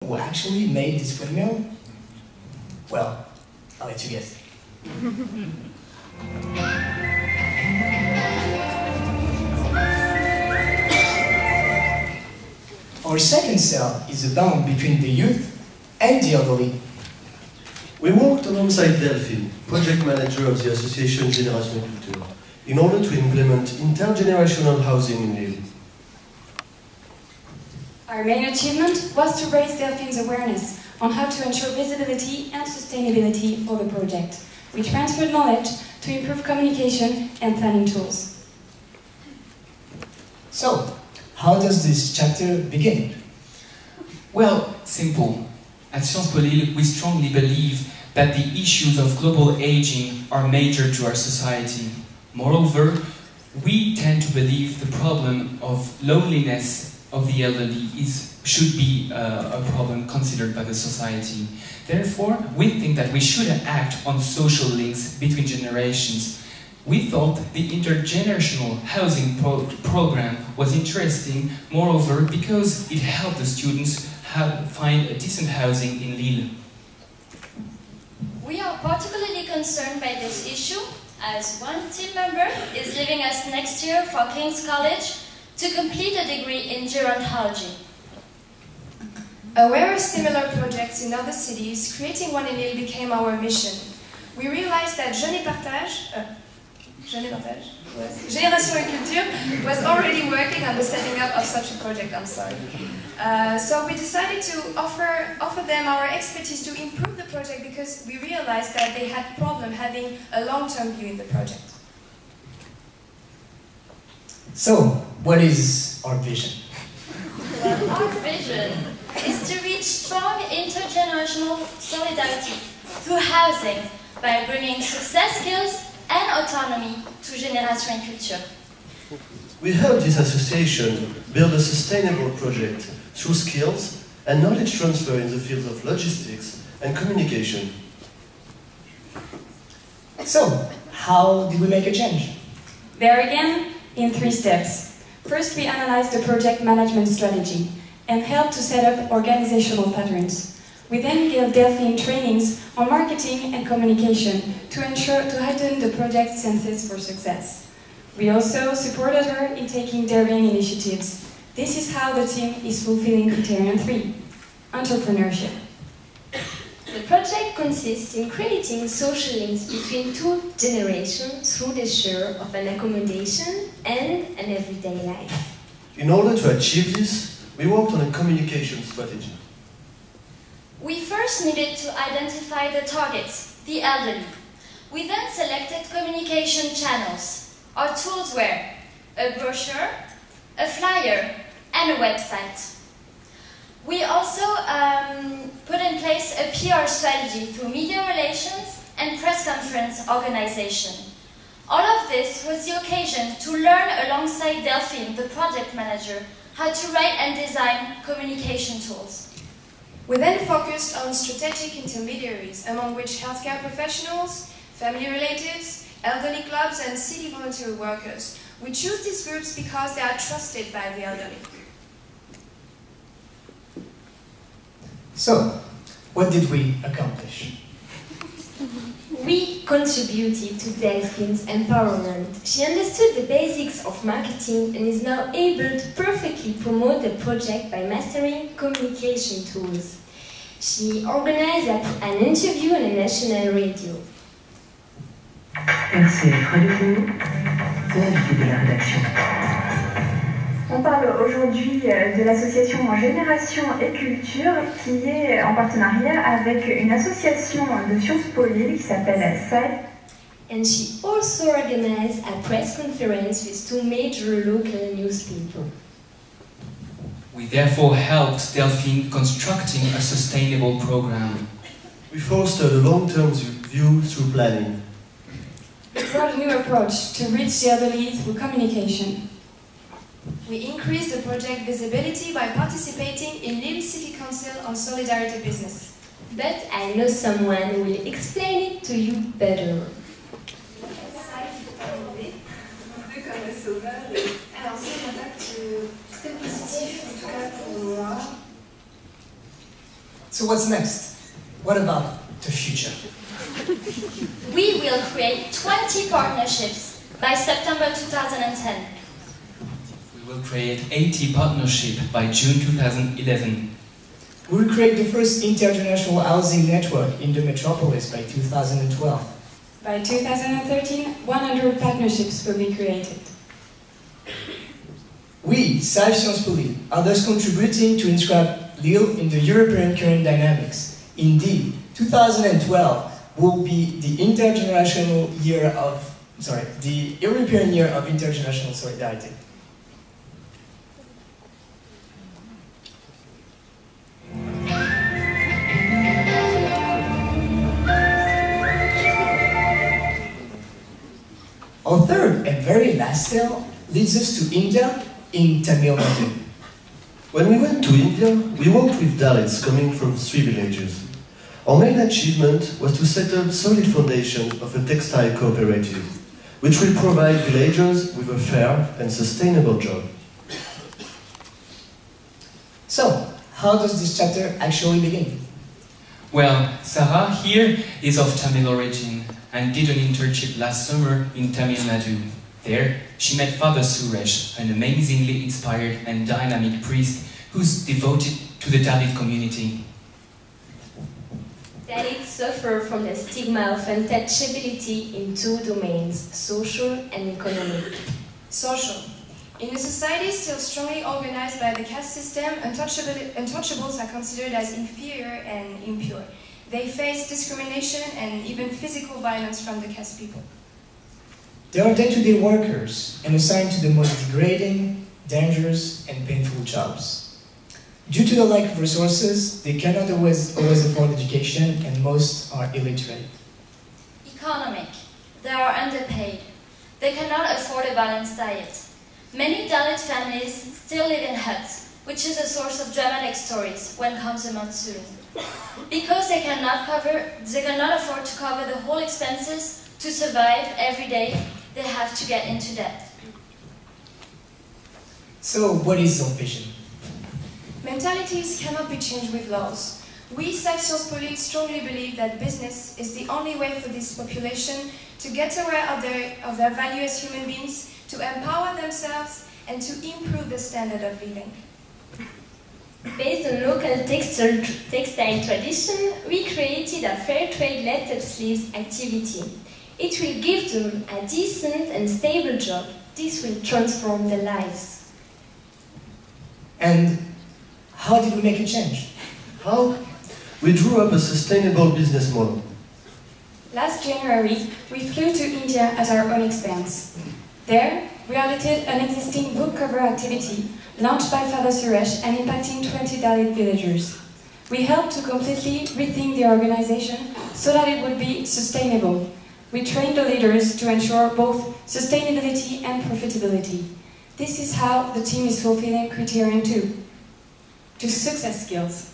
who actually made this windmill? Well, I'll let you guess. Our second cell is a bond between the youth and the elderly. We worked alongside Delphine, project manager of the association Génération Culture, in order to implement intergenerational housing in Lille. Our main achievement was to raise Delphine's awareness on how to ensure visibility and sustainability for the project. We transferred knowledge to improve communication and planning tools. So, how does this chapter begin? Well, simple. At Sciences Po Lille, we strongly believe that the issues of global aging are major to our society. Moreover, we tend to believe the problem of loneliness of the elderly should be a problem considered by the society. Therefore, we think that we should act on social links between generations. We thought the intergenerational housing program was interesting, moreover, because it helped the students find a decent housing in Lille. We are particularly concerned by this issue, as one team member is leaving us next year for King's College to complete a degree in gerontology. Aware of similar projects in other cities, creating one in Lille became our mission. We realized that Génération et Culture was already working on the setting up of such a project, so we decided to offer them our expertise to improve the project because we realized that they had problem having a long-term view in the project. So, what is our vision? Well, our vision is to reach strong intergenerational solidarity through housing by bringing success skills and autonomy to Génération et Culture. We helped this association build a sustainable project through skills and knowledge transfer in the fields of logistics and communication. So, how did we make a change? There again, in 3 steps. First, we analyzed the project management strategy and helped to set up organizational patterns. We then gave Delphine trainings on marketing and communication to heighten the project's chances for success. We also supported her in taking daring initiatives. This is how the team is fulfilling criterion 3, entrepreneurship. The project consists in creating social links between 2 generations through the share of an accommodation and an everyday life. In order to achieve this, we worked on a communication strategy. We first needed to identify the targets, the elderly. We then selected communication channels. Our tools were a brochure, a flyer, and a website. We also put in place a PR strategy through media relations and press conference organization. All of this was the occasion to learn alongside Delphine, the project manager, how to write and design communication tools. We then focused on strategic intermediaries, among which healthcare professionals, family relatives, elderly clubs, and city voluntary workers. We choose these groups because they are trusted by the elderly. So, what did we accomplish? We contributed to Delphine's empowerment. She understood the basics of marketing and is now able to perfectly promote the project by mastering communication tools. She organized an interview on a national radio. RCF Radio, l'invité de la rédaction. On parle aujourd'hui de l'association Génération et Culture qui est en partenariat avec une association de Sciences Po Lille qui s'appelle SIFE. And she also organized a press conference with 2 major local newspapers. We therefore helped Delphine constructing a sustainable program. We fostered a long-term view through planning. We brought a new approach to reach the elderly through communication. We increased the project visibility by participating in Lille City Council on Solidarity Business. But I know someone who will explain it to you better. Alors c'est un impact très positif, en tout cas pour moi. So what's next? What about the future? We will create 20 partnerships by September 2010. We will create 80 partnerships by June 2011. We will create the first international housing network in the metropolis by 2012. By 2013, 100 partnerships will be created. We, SIFE Sciences Po Lille, are thus contributing to inscribe Lille in the European current dynamics. Indeed, 2012 will be the European Year of Intergenerational Solidarity. Our third and very last tale leads us to India in Tamil Nadu. When we went to India, we worked with Dalits coming from 3 villages. Our main achievement was to set up solid foundation of a textile cooperative, which will provide villagers with a fair and sustainable job. So, how does this chapter actually begin? Well, Sarah here is of Tamil origin and did an internship last summer in Tamil Nadu. There, she met Father Suresh, an amazingly inspired and dynamic priest who's devoted to the Dalit community. Dalits suffer from the stigma of untouchability in 2 domains, social and economic. Social. In a society still strongly organized by the caste system, untouchables are considered as inferior and impure. They face discrimination and even physical violence from the caste people. They are day-to-day workers and assigned to the most degrading, dangerous, and painful jobs. Due to the lack of resources, they cannot always afford education, and most are illiterate. Economic. They are underpaid. They cannot afford a balanced diet. Many Dalit families still live in huts, which is a source of dramatic stories when comes a monsoon. Because they cannot afford to cover the whole expenses to survive every day, they have to get into debt. So, what is our vision? Mentalities cannot be changed with laws. We, SIFE Sciences Po Lille, strongly believe that business is the only way for this population to get aware of their value as human beings, to empower themselves, and to improve the standard of living. Based on local textile tradition, we created a fair trade lettered sleeves activity. It will give them a decent and stable job. This will transform their lives. And how did we make a change? How? We drew up a sustainable business model. Last January, we flew to India at our own expense. There, we audited an existing book cover activity launched by Father Suresh and impacting 20 Dalit villagers. We helped to completely rethink the organization so that it would be sustainable. We trained the leaders to ensure both sustainability and profitability. This is how the team is fulfilling criterion 2, to success skills.